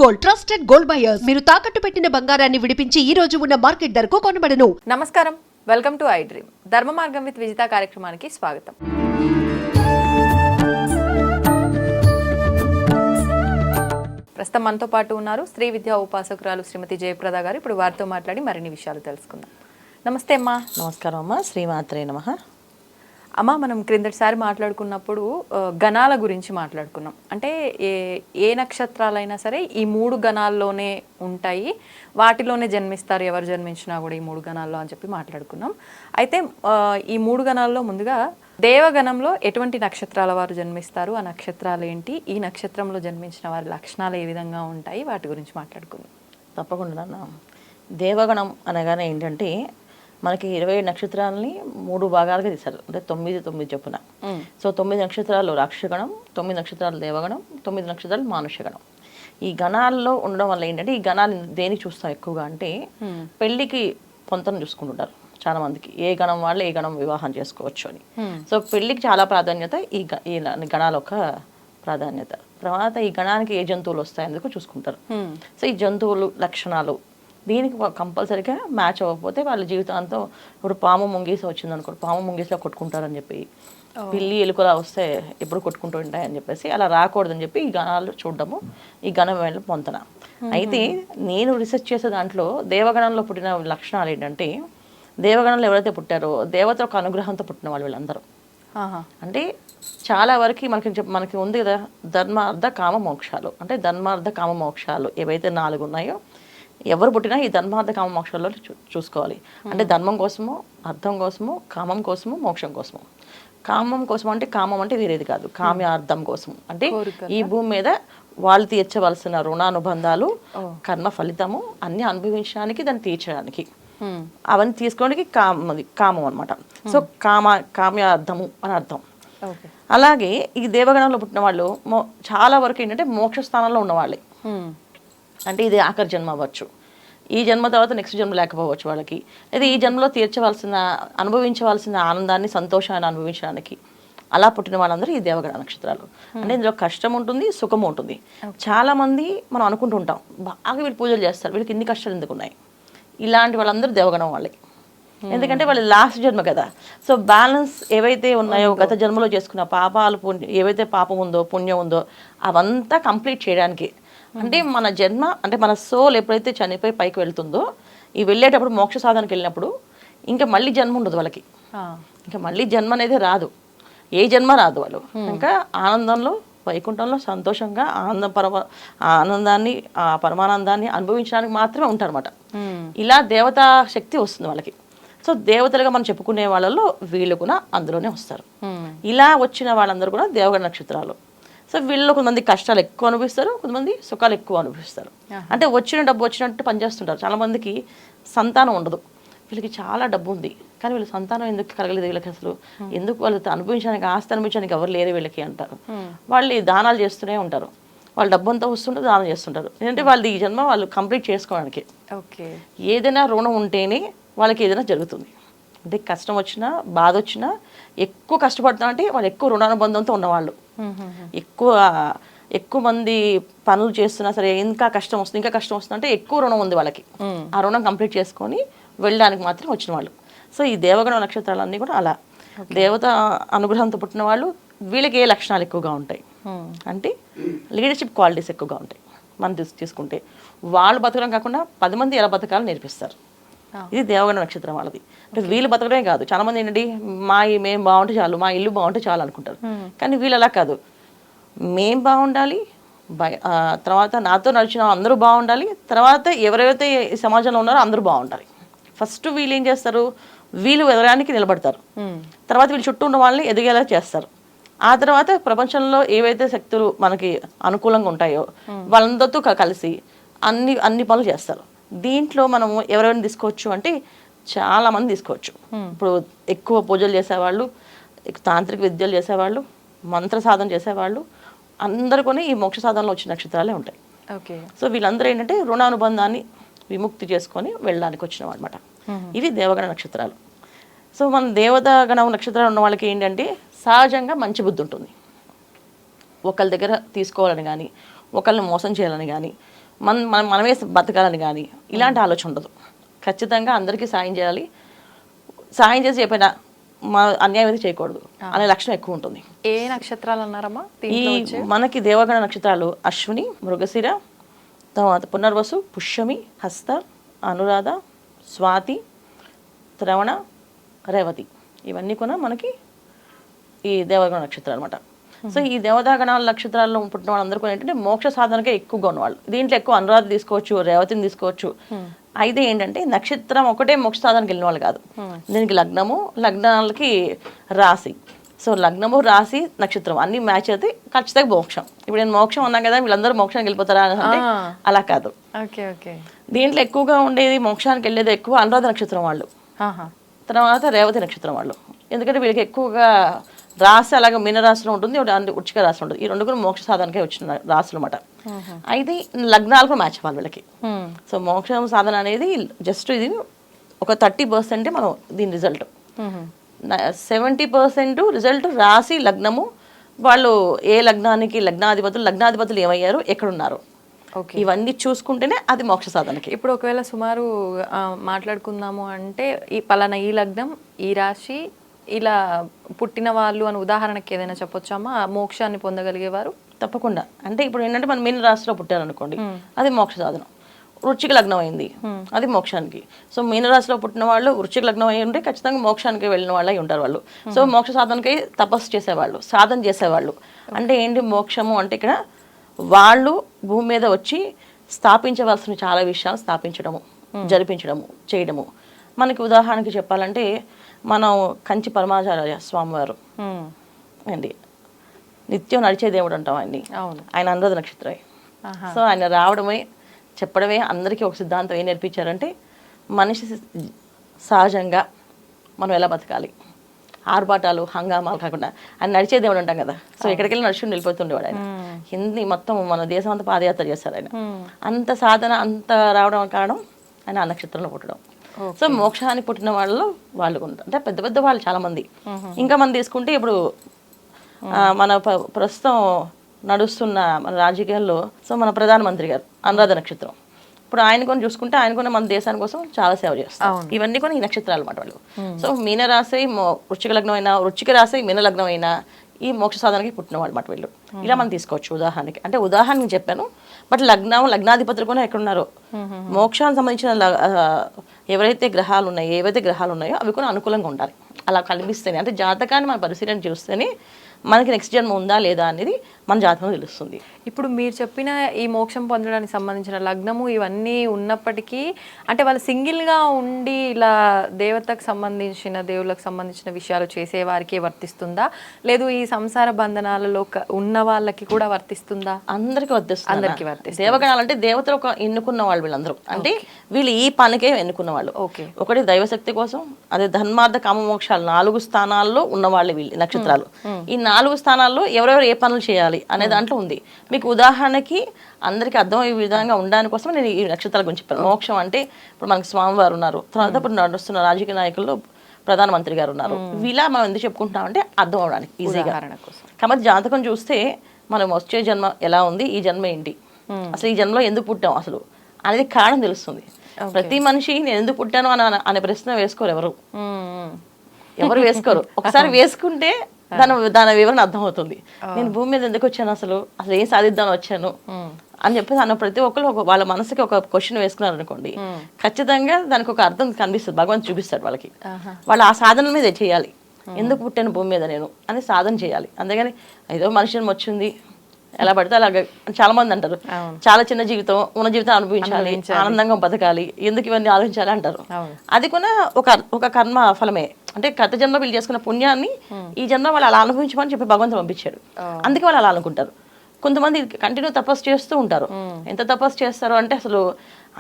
Gold trusted gold buyers మీరు తాకట్టు పెట్టిన బంగారాన్ని విడిపించి ఈ రోజు ఉన్న మార్కెట్ ధరకు కొనబడను. నమస్కారం, వెల్కమ్ టు ఐ డ్రీమ్. ధర్మ మార్గం విత్ విజిత కార్యక్రమానికి స్వాగతం. ప్రస్తుతం మనతో పాటు ఉన్నారు శ్రీ విద్యా ఉపాసకురాలు శ్రీమతి జయప్రద గారు. ఇప్పుడు వారితో మాట్లాడి మరిన్ని విషయాలు తెలుసుకుందాం. నమస్తే అమ్మా. నమస్కారం అమ్మా. శ్రీమాత్రే నమః. అమ్మ, మనం క్రిందటిసారి మాట్లాడుకున్నప్పుడు గణాల గురించి మాట్లాడుకున్నాం. అంటే ఏ నక్షత్రాలైనా సరే ఈ 3 గణాల్లోనే ఉంటాయి, వాటిలోనే జన్మిస్తారు, ఎవరు జన్మించినా కూడా ఈ 3 గణాల్లో అని చెప్పి మాట్లాడుకున్నాం. అయితే ఈ 3 గణాల్లో ముందుగా దేవగణంలో ఎటువంటి నక్షత్రాల వారు జన్మిస్తారు, ఆ నక్షత్రాలు ఏంటి, ఈ నక్షత్రంలో జన్మించిన వారి లక్షణాలు ఏ విధంగా ఉంటాయి, వాటి గురించి మాట్లాడుకుందాం. తప్పకుండా నాన్న. దేవగణం అనగానే ఏంటంటే మనకి 27 నక్షత్రాలని 3 భాగాలుగా తీశారు. అంటే 9 చొప్పున. సో 9 నక్షత్రాలు రాక్షసగణం, 9 నక్షత్రాలు దేవగణం, 9 నక్షత్రాలు మానుష్యగణం. ఈ గణాల్లో ఉండడం వల్ల ఏంటంటే ఈ గణాలు దేనికి చూస్తాం ఎక్కువగా అంటే పెళ్లికి పొంతను చూసుకుంటుంటారు చాలా మందికి. ఏ గణం వాళ్ళు ఏ గణం వివాహం చేసుకోవచ్చు అని. సో పెళ్లికి చాలా ప్రాధాన్యత ఈ గణాల యొక్క ప్రాధాన్యత. తర్వాత ఈ గణానికి ఏ జంతువులు వస్తాయనేందుకు చూసుకుంటారు. సో ఈ జంతువులు లక్షణాలు దీనికి కంపల్సరీగా మ్యాచ్ అవ్వకపోతే వాళ్ళ జీవితాంతం, ఇప్పుడు పాము ముంగీస వచ్చింది అనుకోండి, పాము ముంగీసలో కొట్టుకుంటారని చెప్పి, పిల్లి ఎలుకలా వస్తే ఎప్పుడు కొట్టుకుంటూ ఉంటాయని చెప్పేసి అలా రాకూడదని చెప్పి ఈ గణాలు చూడడము, ఈ గణం వేళ పొంతన. అయితే నేను రీసెర్చ్ చేసే దాంట్లో దేవగణంలో పుట్టిన లక్షణాలు ఏంటంటే, దేవగణంలో ఎవరైతే పుట్టారో దేవత ఒక అనుగ్రహంతో పుట్టిన వాళ్ళు వీళ్ళందరూ. అంటే చాలా వరకు మనకి ఉంది కదా, ధర్మార్థ కామ మోక్షాలు. అంటే ధర్మార్థ కామ మోక్షాలు ఏవైతే 4 ఉన్నాయో, ఎవరు పుట్టినా ఈ ధర్మార్థ కామ మోక్షాల్లో చూసుకోవాలి. అంటే ధర్మం కోసము, అర్థం కోసము, కామం కోసము, మోక్షం కోసము. కామం కోసం అంటే కామం అంటే వేరేది కాదు, కామ్యార్థం కోసం. అంటే ఈ భూమి మీద వాళ్ళు తీర్చవలసిన రుణానుబంధాలు, కర్మ ఫలితము అన్ని అనుభవించడానికి, దాన్ని తీర్చడానికి, అవన్నీ తీసుకోవడానికి కామం అనమాట. సో కామ్యార్థము అని అర్థం. అలాగే ఈ దేవగణంలో పుట్టిన వాళ్ళు చాలా వరకు ఏంటంటే మోక్ష స్థానంలో ఉన్నవాళ్ళే. అంటే ఇది ఆఖరి జన్మ అవ్వచ్చు, ఈ జన్మ తర్వాత నెక్స్ట్ జన్మ లేకపోవచ్చు వాళ్ళకి, లేదా ఈ జన్మలో అనుభవించవలసిన ఆనందాన్ని, సంతోషాన్ని అనుభవించడానికి అలా పుట్టిన వాళ్ళందరూ ఈ దేవగణ నక్షత్రాలు. అంటే ఇందులో కష్టం ఉంటుంది, సుఖము ఉంటుంది. చాలా మంది మనం అనుకుంటుంటాం, బాగా వీళ్ళు పూజలు చేస్తారు, వీళ్ళకి ఇన్ని కష్టాలు ఎందుకు ఉన్నాయి. ఇలాంటి వాళ్ళందరూ దేవగణం వాళ్ళే. ఎందుకంటే వాళ్ళు లాస్ట్ జన్మ కదా. సో బ్యాలెన్స్ ఏవైతే ఉన్నాయో గత జన్మలో చేసుకున్న పాపాలు, ఏవైతే పాపం ఉందో పుణ్యం ఉందో అవంతా కంప్లీట్ చేయడానికి, అంటే మన జన్మ, అంటే మన సోల్ ఎప్పుడైతే చనిపోయి పైకి వెళ్తుందో, ఈ వెళ్ళేటప్పుడు మోక్ష సాధనకి వెళ్ళినప్పుడు ఇంకా మళ్ళీ జన్మ ఉండదు వాళ్ళకి. ఇంకా మళ్ళీ జన్మ అనేది రాదు, ఏ జన్మ రాదు. వాళ్ళు ఇంకా ఆనందంలో, వైకుంఠంలో సంతోషంగా ఆనందాన్ని, ఆ పరమానందాన్ని అనుభవించడానికి మాత్రమే ఉంటారు అనమాట. ఇలా దేవతా శక్తి వస్తుంది వాళ్ళకి. సో దేవతలుగా మనం చెప్పుకునే వాళ్ళలో వీళ్ళు కూడా అందులోనే వస్తారు. ఇలా వచ్చిన వాళ్ళందరూ కూడా దేవగణ నక్షత్రాలు. సో వీళ్ళు కొంతమంది కష్టాలు ఎక్కువ అనుభవిస్తారు, కొంతమంది సుఖాలు ఎక్కువ అనుభవిస్తారు. అంటే వచ్చిన డబ్బు వచ్చినట్టు పనిచేస్తుంటారు. చాలా మందికి సంతానం ఉండదు, వీళ్ళకి చాలా డబ్బు ఉంది కానీ వీళ్ళ సంతానం ఎందుకు కలగలేదు వీళ్ళకి, అసలు ఎందుకు వాళ్ళు అనుభవించడానికి, ఆస్తి అనుభవించడానికి ఎవరు లేరు వీళ్ళకి అంటారు. వాళ్ళు దానాలు చేస్తూనే ఉంటారు, వాళ్ళ డబ్బు అంతా వస్తుంటే దానం చేస్తుంటారు. ఎందుకంటే వాళ్ళు ఈ జన్మ వాళ్ళు కంప్లీట్ చేసుకోవడానికి. ఏదైనా రుణం ఉంటేనే వాళ్ళకి ఏదైనా జరుగుతుంది. అంటే కష్టం వచ్చినా, బాధ వచ్చినా ఎక్కువ కష్టపడుతున్నా అంటే వాళ్ళు ఎక్కువ రుణానుబంధంతో ఉన్నవాళ్ళు. ఎక్కువ మంది పనులు చేస్తున్నా సరే ఇంకా కష్టం వస్తుంది అంటే ఎక్కువ రుణం ఉంది వాళ్ళకి. ఆ రుణం కంప్లీట్ చేసుకొని వెళ్ళడానికి మాత్రం వచ్చిన వాళ్ళు. సో ఈ దేవగణ నక్షత్రాలన్నీ కూడా అలా దేవత అనుగ్రహంతో పుట్టిన వాళ్ళు. వీళ్ళకి ఏ లక్షణాలు ఎక్కువగా ఉంటాయి అంటే లీడర్షిప్ క్వాలిటీస్ ఎక్కువగా ఉంటాయి. మనం తీసుకుంటే వాళ్ళు బతకడం కాకుండా 10 మంది ఎలా బతకాలని నేర్పిస్తారు. ఇది దేవగణ నక్షత్రం వాళ్ళది. అంటే వీళ్ళు బతకడమే కాదు, చాలా మంది ఏంటంటే మేము బాగుంటే చాలు, మా ఇల్లు బాగుంటే చాలు అనుకుంటారు. కానీ వీళ్ళు అలా కాదు, మేం బాగుండాలి, తర్వాత నాతో నడిచిన అందరూ బాగుండాలి, తర్వాత ఎవరైతే ఈ సమాజంలో ఉన్నారో అందరూ బాగుండాలి. ఫస్ట్ వీళ్ళు ఏం చేస్తారు, వీళ్ళు ఎదగడానికి నిలబడతారు, తర్వాత వీళ్ళు చుట్టూ ఉన్న వాళ్ళని ఎదిగేలా చేస్తారు. ఆ తర్వాత ప్రపంచంలో ఏవైతే శక్తులు మనకి అనుకూలంగా ఉంటాయో వాళ్ళందరితో కలిసి అన్ని పనులు చేస్తారు. దీంట్లో మనం ఎవరెవరిని తీసుకోవచ్చు అంటే చాలా మంది తీసుకోవచ్చు. ఇప్పుడు ఎక్కువ పూజలు చేసేవాళ్ళు, తాంత్రిక విద్యలు చేసేవాళ్ళు, మంత్ర సాధన చేసేవాళ్ళు అందరూ కూడా ఈ మోక్ష సాధనలో వచ్చిన నక్షత్రాలే ఉంటాయి. సో వీళ్ళందరూ ఏంటంటే రుణానుబంధాన్ని విముక్తి చేసుకొని వెళ్ళడానికి వచ్చిన అనమాట. ఇవి దేవగణ నక్షత్రాలు. సో మన దేవతాగణ నక్షత్రాలు ఉన్న వాళ్ళకి ఏంటంటే సహజంగా మంచి బుద్ధి ఉంటుంది. ఒకళ్ళ దగ్గర తీసుకోవాలని కానీ, ఒకళ్ళని మోసం చేయాలని కానీ, మనమే బతకాలని కానీ ఇలాంటి ఆలోచన ఉండదు. ఖచ్చితంగా అందరికీ సాయం చేయాలి, సాయం చేసి చెప్పినా మా అన్యాయం అయితే చేయకూడదు అనే లక్షణం ఎక్కువ ఉంటుంది. ఏ నక్షత్రాలు అన్నారమ్మా ఈ మనకి దేవగణ నక్షత్రాలు అశ్విని, మృగశిర, తర్వాత పునర్వసు, పుష్యమి, హస్త, అనురాధ, స్వాతి, శ్రవణ, రేవతి, ఇవన్నీ కూడా మనకి ఈ దేవగణ నక్షత్రాలు అనమాట. సో ఈ దేవతాగణాల నక్షత్రాల్లో పుట్టిన వాళ్ళందరూ కూడా ఏంటంటే మోక్ష సాధనకే ఎక్కువగా ఉన్నవాళ్ళు. దీంట్లో ఎక్కువ అనురాధ తీసుకోవచ్చు, రేవతిని తీసుకోవచ్చు. అయితే ఏంటంటే నక్షత్రం ఒకటే మోక్ష సాధనకి వెళ్ళిన వాళ్ళు కాదు. దీనికి లగ్నము, లగ్నాలకి రాశి, సో లగ్నము, రాశి, నక్షత్రం అన్ని మ్యాచ్ అయితే ఖచ్చితంగా మోక్షం. ఇప్పుడు నేను మోక్షం అన్నా కదా వీళ్ళందరూ మోక్షానికి వెళ్ళిపోతారా అంటే అలా కాదు. దీంట్లో ఎక్కువగా ఉండేది మోక్షానికి వెళ్ళేది ఎక్కువ అనురాధ నక్షత్రం వాళ్ళు, తర్వాత రేవతి నక్షత్రం వాళ్ళు. ఎందుకంటే వీళ్ళకి ఎక్కువగా రాశి అలాగే మీనరాశిలో ఉంటుంది, వృశ్చిక రాశి ఉంటుంది. ఈ రెండు కూడా మోక్ష సాధనకే వచ్చిన రాశులు అన్నమాట. అయితే లగ్నాలు కూడా మ్యాచ్ అవ్వాలి వీళ్ళకి. సో మోక్ష సాధన అనేది జస్ట్ ఇది ఒక 30% మనం దీని రిజల్ట్. 70% రిజల్ట్ రాశి, లగ్నము, వాళ్ళు ఏ లగ్నానికి లగ్నాధిపతులు ఏమయ్యారు, ఎక్కడున్నారు, ఇవన్నీ చూసుకుంటేనే అది మోక్ష సాధనకి. ఇప్పుడు ఒకవేళ సుమారు మాట్లాడుకుందాము అంటే ఈ పలానా ఈ లగ్నం, ఈ రాశి, ఇలా పుట్టిన వాళ్ళు అని ఉదాహరణకి ఏదైనా చెప్పొచ్చామా మోక్షాన్ని పొందగలిగేవారు? తప్పకుండా. అంటే ఇప్పుడు ఏంటంటే మనం మీన రాశిలో పుట్టారనుకోండి, అది మోక్ష సాధనం. వృశ్చిక లగ్నం అయింది, అది మోక్షానికి. సో మీనరాశిలో పుట్టిన వాళ్ళు వృశ్చిక లగ్నం అయి ఉంటే ఖచ్చితంగా మోక్షానికి వెళ్ళిన వాళ్ళు అయి ఉంటారు వాళ్ళు. సో మోక్ష సాధనకి తపస్సు చేసేవాళ్ళు, సాధన చేసేవాళ్ళు. అంటే ఏంటి మోక్షము అంటే ఇక్కడ వాళ్ళు భూమి మీద వచ్చి స్థాపించవలసిన చాలా విషయాలు స్థాపించడము, జరిపించడము, చేయడము. మనకి ఉదాహరణకి చెప్పాలంటే మనం కంచి పరమాచార్య స్వామివారు అండి, నిత్యం నడిచే దేవుడు అంటాం ఆయన్ని. ఆయన అనురాధ నక్షత్రమే. సో ఆయన రావడమే, చెప్పడమే అందరికీ ఒక సిద్ధాంతం ఏం నేర్పించారంటే మనిషి సహజంగా మనం ఎలా బతకాలి, ఆర్భాటాలు హంగామాలు కాకుండా ఆయన నడిచే దేవుడు అంటాం కదా. సో ఎక్కడికెళ్ళి నడుచుకుని వెళ్ళిపోతుండేవాడు ఆయన. హిందీ మొత్తం మన దేశం అంతా పాదయాత్ర చేశారు ఆయన. అంత సాధన అంత రావడం కారణం ఆయన ఆ నక్షత్రంలో పుట్టడం. సో మోక్షానికి పుట్టిన వాళ్ళు అంటే పెద్ద పెద్ద వాళ్ళు చాలా మంది. ఇంకా మనం తీసుకుంటే ఇప్పుడు మన ప్రస్తుతం నడుస్తున్న మన రాజకీయాల్లో సో మన ప్రధానమంత్రి గారు అనురాధ నక్షత్రం. ఇప్పుడు ఆయన కొన్ని చూసుకుంటే ఆయన కూడా మన దేశాని కోసం చాలా సేవ చేస్తారు. ఇవన్నీ కూడా ఈ నక్షత్రాలు అన్నమాట వాళ్ళు. సో మీనరాశి వృశ్చిక లగ్నం అయినా, వృశ్చిక రాశి మీన లగ్నం అయినా ఈ మోక్ష సాధనకి పుట్టిన వాళ్ళు అన్నమాట వీళ్ళు. ఇలా మనం తీసుకోవచ్చు ఉదాహరణకి. అంటే ఉదాహరణకి చెప్పాను, బట్ లగ్నాధిపతులు కూడా ఎక్కడున్నారో మోక్షానికి సంబంధించిన ఏవైతే గ్రహాలు ఉన్నాయో అవి కూడా అనుకూలంగా ఉండాలి. అలా కనిపిస్తేనే, అంటే జాతకాన్ని మనం పరిశీలన చూస్తేనే మనకి నెక్స్ట్ జన్మ ఉందా లేదా అనేది మన జాతకం తెలుస్తుంది. ఇప్పుడు మీరు చెప్పిన ఈ మోక్షం పొందడానికి సంబంధించిన లగ్నము ఇవన్నీ ఉన్నప్పటికీ అంటే వాళ్ళు సింగిల్గా ఉండి ఇలా దేవతకు సంబంధించిన దేవుళ్ళకు సంబంధించిన విషయాలు చేసే వారికి వర్తిస్తుందా, లేదు ఈ సంసార బంధనాలలో ఉన్న వాళ్ళకి కూడా వర్తిస్తుందా? అందరికీ వర్తిస్తుంది. దేవగణాలు అంటే దేవతలు ఒక ఎన్నుకున్న వాళ్ళు వీళ్ళందరూ. అంటే వీళ్ళు ఈ పనికే ఎన్నుకున్న వాళ్ళు. ఒకటి దైవశక్తి కోసం, అదే ధర్మార్థ కామమోక్షాలు 4 స్థానాల్లో ఉన్న వాళ్ళు వీళ్ళు నక్షత్రాలు. ఈ 4 స్థానాల్లో ఎవరెవరు ఏ పనులు చేయాలి అనే దాంట్లో ఉంది. మీకు ఉదాహరణకి అందరికీ అర్థమయ్యే విధంగా ఉండడానికి కోసం నేను ఈ నక్షత్రాల గురించి చెప్పాను. మోక్షం అంటే ఇప్పుడు మనకి స్వామివారు ఉన్నారు, తర్వాత ఇప్పుడు నడుస్తున్న రాజకీయ నాయకుల్లో ప్రధానమంత్రి గారు ఉన్నారు. ఇలా మనం ఎందుకు చెప్పుకుంటున్నామంటే అర్థం అవడానికి ఈజీగా. కాబట్టి జాతకం చూస్తే మనం వచ్చే జన్మ ఎలా ఉంది, ఈ జన్మ ఏంటి, అసలు ఈ జన్మలో ఎందుకు పుట్టాం అసలు అనేది కారణం తెలుస్తుంది. ప్రతి మనిషి నేను ఎందుకు పుట్టాను అనే ప్రశ్న వేసుకోరు ఎవరు వేసుకోరు. ఒకసారి వేసుకుంటే దాని వివరణ అర్థమవుతుంది. నేను భూమి మీద ఎందుకు వచ్చాను, అసలు ఏం సాధిద్దామని వచ్చాను అని చెప్పేసి అన్న ప్రతి ఒక్కరు వాళ్ళ మనసుకి ఒక క్వశ్చన్ వేసుకున్నారు అనుకోండి, ఖచ్చితంగా దానికి ఒక అర్థం కనిపిస్తుంది. భగవంతుడు చూపిస్తాడు వాళ్ళకి. వాళ్ళు ఆ సాధన మీద చేయాలి. ఎందుకు పుట్టాను భూమి మీద నేను అని సాధన చేయాలి. అంతేగాని ఏదో మనిషిని వచ్చింది ఎలా పడితే అలాగే చాలా మంది అంటారు, చాలా చిన్న జీవితం, ఉన్న జీవితం అనుభవించాలి, ఆనందంగా బతకాలి, ఎందుకు ఇవన్నీ ఆలోచించాలి అంటారు. అది కూడా ఒక కర్మ ఫలమే. అంటే గత జన్మ వీళ్ళు చేసుకున్న పుణ్యాన్ని ఈ జన్మ వాళ్ళు అలా అనుభవించమని చెప్పి భగవంతుడు పంపించాడు. అందుకే వాళ్ళు అలా అనుకుంటారు. కొంతమంది కంటిన్యూ తపస్సు చేస్తూ ఉంటారు. ఎంత తపస్సు చేస్తారో అంటే అసలు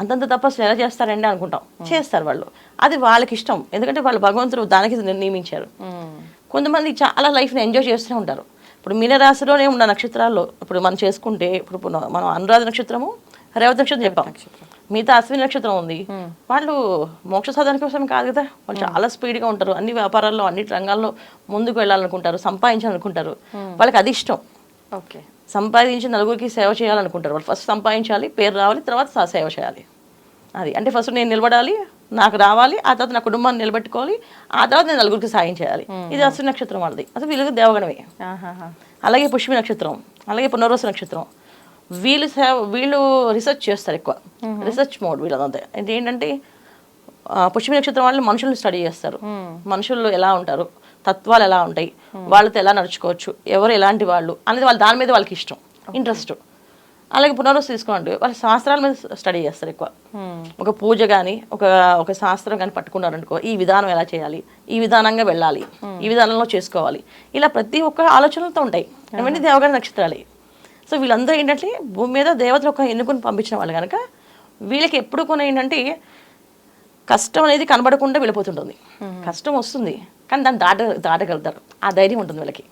అంతంత తపస్సు ఎలా చేస్తారండి అనుకుంటాం. చేస్తారు వాళ్ళు, అది వాళ్ళకి ఇష్టం. ఎందుకంటే వాళ్ళు భగవంతుడు దానికి నియమించారు. కొంతమంది చాలా లైఫ్ని ఎంజాయ్ చేస్తూనే ఉంటారు. ఇప్పుడు మీనరాశిలోనే ఉన్న నక్షత్రాల్లో ఇప్పుడు మనం చేసుకుంటే ఇప్పుడు మనం అనురాధ నక్షత్రము, రేవతి నక్షత్రం చెప్పాం, మిగతా అశ్విని నక్షత్రం ఉంది. వాళ్ళు మోక్ష సాధన కోసం కాదు కదా, వాళ్ళు చాలా స్పీడ్గా ఉంటారు. అన్ని వ్యాపారాల్లో అన్ని రంగాల్లో ముందుకు వెళ్ళాలనుకుంటారు, సంపాదించాలనుకుంటారు. వాళ్ళకి అది ఇష్టం. సంపాదించి నలుగురికి సేవ చేయాలనుకుంటారు. వాళ్ళు ఫస్ట్ సంపాదించాలి, పేరు రావాలి, తర్వాత సేవ చేయాలి. అది అంటే ఫస్ట్ నేను నిలబడాలి, నాకు రావాలి, ఆ తర్వాత నా కుటుంబాన్ని నిలబెట్టుకోవాలి, ఆ తర్వాత నేను నలుగురికి సాయం చేయాలి. ఇది అశ్విని నక్షత్రం వాళ్ళది. అసలు వీళ్ళకి దేవగణమే. అలాగే పుష్యమి నక్షత్రం, అలాగే పునర్వసు నక్షత్రం. వీళ్ళు రీసెర్చ్ చేస్తారు ఎక్కువ, రీసెర్చ్ మోడ్ వీళ్ళదంతా. అంటే ఏంటంటే పుష్యమి నక్షత్రం వాళ్ళు మనుషులను స్టడీ చేస్తారు. మనుషులు ఎలా ఉంటారు, తత్వాలు ఎలా ఉంటాయి, వాళ్ళతో ఎలా నడుచుకోవచ్చు, ఎవరు ఎలాంటి వాళ్ళు అనేది వాళ్ళు దాని మీద వాళ్ళకి ఇష్టం, ఇంట్రెస్ట్. అలాగే పునర్వసు తీసుకోండి, వాళ్ళ శాస్త్రాల మీద స్టడీ చేస్తారు ఎక్కువ. ఒక పూజ కానీ ఒక శాస్త్రం కానీ పట్టుకున్నారనుకో, ఈ విధానం ఎలా చేయాలి, ఈ విధానంగా వెళ్ళాలి, ఈ విధానంలో చేసుకోవాలి, ఇలా ప్రతి ఒక్క ఆలోచనలతో ఉంటాయి. ఇవన్నీ దేవగణ నక్షత్రాలే. సో వీళ్ళందరూ ఏంటంటే భూమి మీద దేవతలు ఒక ఎన్నుకొని పంపించిన వాళ్ళు కనుక వీళ్ళకి ఎప్పుడు కొన్ని ఏంటంటే కష్టం అనేది కనబడకుండా వెళ్ళిపోతుంటుంది. కష్టం వస్తుంది కానీ దాన్ని దాటగలుగుతారు, ఆ ధైర్యం ఉంటుంది వీళ్ళకి.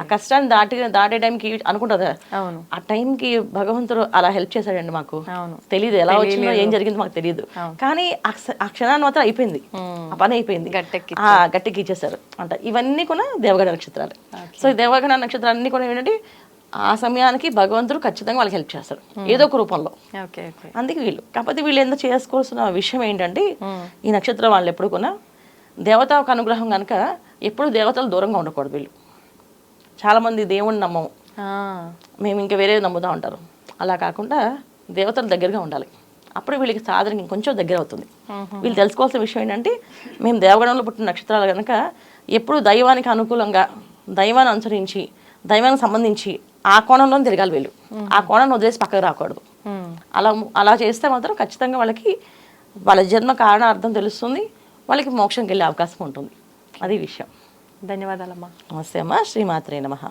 ఆ కష్టాన్ని దాటే టైంకి అనుకుంటుంది, ఆ టైంకి భగవంతుడు అలా హెల్ప్ చేశాడండి మాకు. తెలియదు ఎలా వచ్చిందో ఏం జరిగిందో మాకు తెలియదు, కానీ ఆ క్షణాన్ని మాత్రం అయిపోయింది, ఆ పని అయిపోయింది, గట్టెక్కి ఇచ్చేసారు అంట. ఇవన్నీ కూడా దేవగణ నక్షత్రాలు. సో ఈ దేవగణ నక్షత్రాలన్నీ కూడా ఏంటంటే ఆ సమయానికి భగవంతుడు ఖచ్చితంగా వాళ్ళకి హెల్ప్ చేస్తారు ఏదో ఒక రూపంలో. అందుకే వీళ్ళు కాకపోతే వీళ్ళు ఎందుకు చేసుకోవాల్సిన విషయం ఏంటంటే ఈ నక్షత్రం వాళ్ళు ఎప్పుడు కూడా దేవత ఒక అనుగ్రహం కనుక ఎప్పుడు దేవతలు దూరంగా ఉండకూడదు. వీళ్ళు చాలామంది దేవుణ్ణి నమ్మము, మేము ఇంకా వేరే నమ్ముదా ఉంటారు. అలా కాకుండా దేవతల దగ్గరగా ఉండాలి, అప్పుడు వీళ్ళకి సాధన ఇంకొంచెం దగ్గర అవుతుంది. వీళ్ళు తెలుసుకోవాల్సిన విషయం ఏంటంటే మేము దేవగణంలో పుట్టిన నక్షత్రాలు కనుక ఎప్పుడు దైవానికి అనుకూలంగా, దైవాన్ని అనుసరించి, దైవానికి సంబంధించి ఆ కోణంలో తిరగాలి వీళ్ళు. ఆ కోణాన్ని వదిలేసి పక్కకు రాకూడదు. అలా చేస్తే మాత్రం ఖచ్చితంగా వాళ్ళకి వాళ్ళ జన్మ కారణార్థం తెలుస్తుంది, వాళ్ళకి మోక్షంకి వెళ్ళే అవకాశం ఉంటుంది. అది విషయం. ధన్యవాదాలమ్మా. నమస్తే అమ్మా. శ్రీమాత్రే నమః.